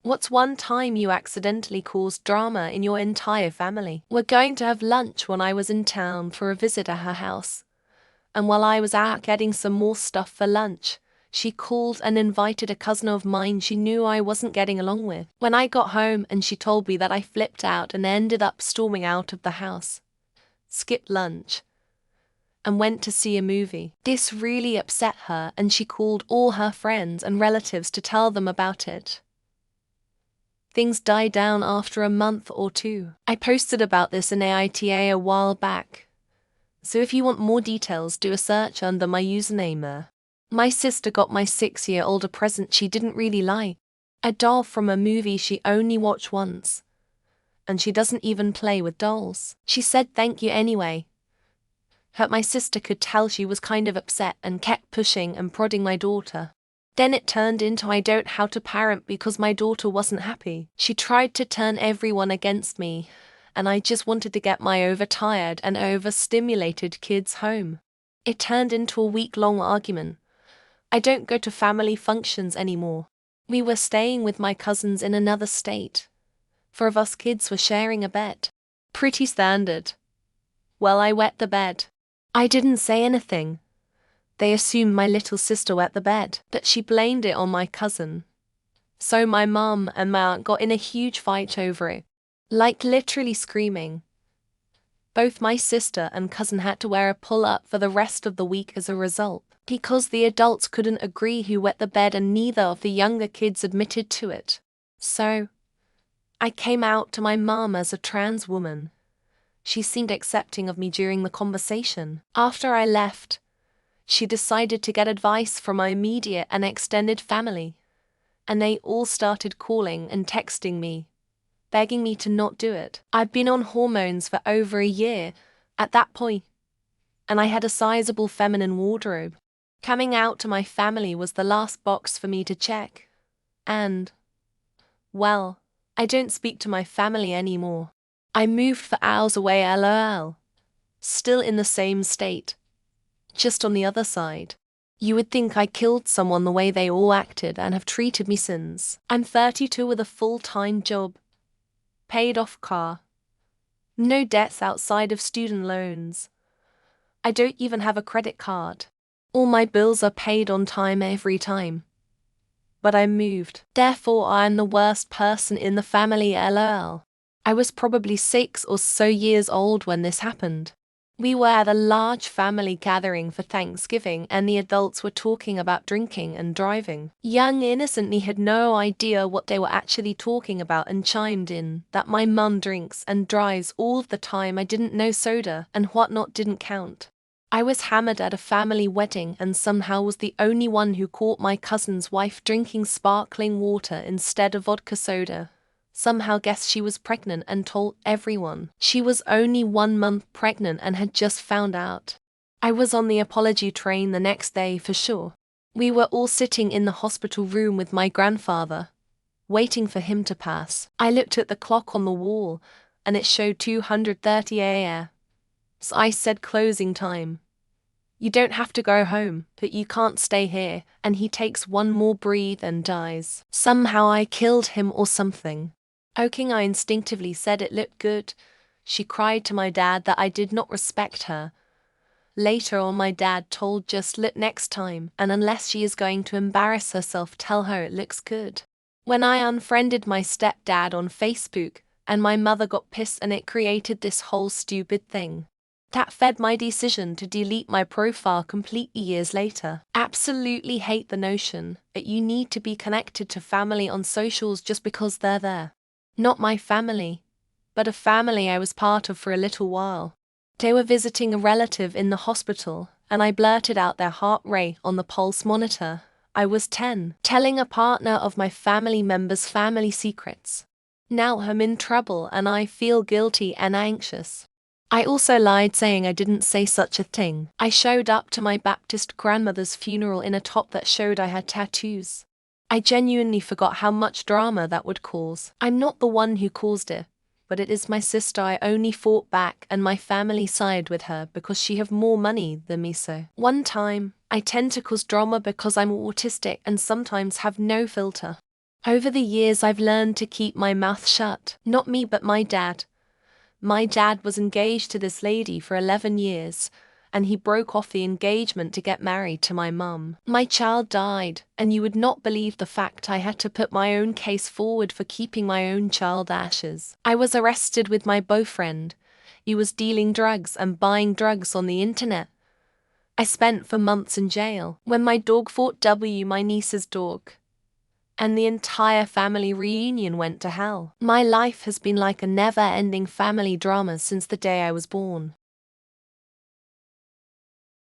What's one time you accidentally caused drama in your entire family? We're going to have lunch when I was in town for a visit at her house. And while I was out getting some more stuff for lunch, she called and invited a cousin of mine she knew I wasn't getting along with. When I got home and she told me that, I flipped out and ended up storming out of the house, skipped lunch, and went to see a movie. This really upset her and she called all her friends and relatives to tell them about it. Things died down after a month or two. I posted about this in AITA a while back, so if you want more details, do a search under my username there. My sister got my 6-year-old a present she didn't really like, a doll from a movie she only watched once, and she doesn't even play with dolls. She said thank you anyway. My sister could tell she was kind of upset and kept pushing and prodding my daughter. Then it turned into I don't know how to parent because my daughter wasn't happy. She tried to turn everyone against me, and I just wanted to get my overtired and overstimulated kids home. It turned into a week-long argument. I don't go to family functions anymore. We were staying with my cousins in another state. 4 of us kids were sharing a bed. Pretty standard. Well, I wet the bed. I didn't say anything. They assumed my little sister wet the bed, but she blamed it on my cousin. So my mum and my aunt got in a huge fight over it. Like literally screaming. Both my sister and cousin had to wear a pull-up for the rest of the week as a result, because the adults couldn't agree who wet the bed and neither of the younger kids admitted to it. So, I came out to my mum as a trans woman. She seemed accepting of me during the conversation. After I left, she decided to get advice from my immediate and extended family, and they all started calling and texting me, begging me to not do it. I'd been on hormones for over a year at that point, and I had a sizable feminine wardrobe. Coming out to my family was the last box for me to check, and, well, I don't speak to my family anymore. I moved for hours away, lol. Still in the same state, just on the other side. You would think I killed someone the way they all acted and have treated me since. I'm 32 with a full-time job, paid off car, no debts outside of student loans. I don't even have a credit card. All my bills are paid on time every time. But I moved. Therefore, I am the worst person in the family, lol. I was probably 6 or so years old when this happened. We were at a large family gathering for Thanksgiving and the adults were talking about drinking and driving. Young innocently had no idea what they were actually talking about and chimed in that my mum drinks and drives all the time. I didn't know soda and whatnot didn't count. I was hammered at a family wedding and somehow was the only one who caught my cousin's wife drinking sparkling water instead of vodka soda. Somehow guessed she was pregnant and told everyone. She was only 1 month pregnant and had just found out. I was on the apology train the next day for sure. We were all sitting in the hospital room with my grandfather, waiting for him to pass. I looked at the clock on the wall and it showed 2:30 a.m. So I said closing time. You don't have to go home, but you can't stay here, and he takes one more breath and dies. Somehow I killed him or something. Oking, I instinctively said it looked good. She cried to my dad that I did not respect her. Later on my dad told just look next time, and unless she is going to embarrass herself, tell her it looks good. When I unfriended my stepdad on Facebook, and my mother got pissed and it created this whole stupid thing. That fed my decision to delete my profile completely years later. Absolutely hate the notion that you need to be connected to family on socials just because they're there. Not my family, but a family I was part of for a little while. They were visiting a relative in the hospital, and I blurted out their heart rate on the pulse monitor. I was 10, telling a partner of my family member's family secrets. Now I'm in trouble and I feel guilty and anxious. I also lied saying I didn't say such a thing. I showed up to my Baptist grandmother's funeral in a top that showed I had tattoos. I genuinely forgot how much drama that would cause. I'm not the one who caused it, but it is my sister. I only fought back and my family sided with her because she have more money than me. So one time, I tend to cause drama because I'm autistic and sometimes have no filter. Over the years, I've learned to keep my mouth shut. Not me, but my dad. My dad was engaged to this lady for 11 years, and he broke off the engagement to get married to my mum. My child died, and you would not believe the fact I had to put my own case forward for keeping my own child ashes. I was arrested with my boyfriend. He was dealing drugs and buying drugs on the internet. I spent for months in jail. When my dog fought W, my niece's dog, and the entire family reunion went to hell. My life has been like a never-ending family drama since the day I was born.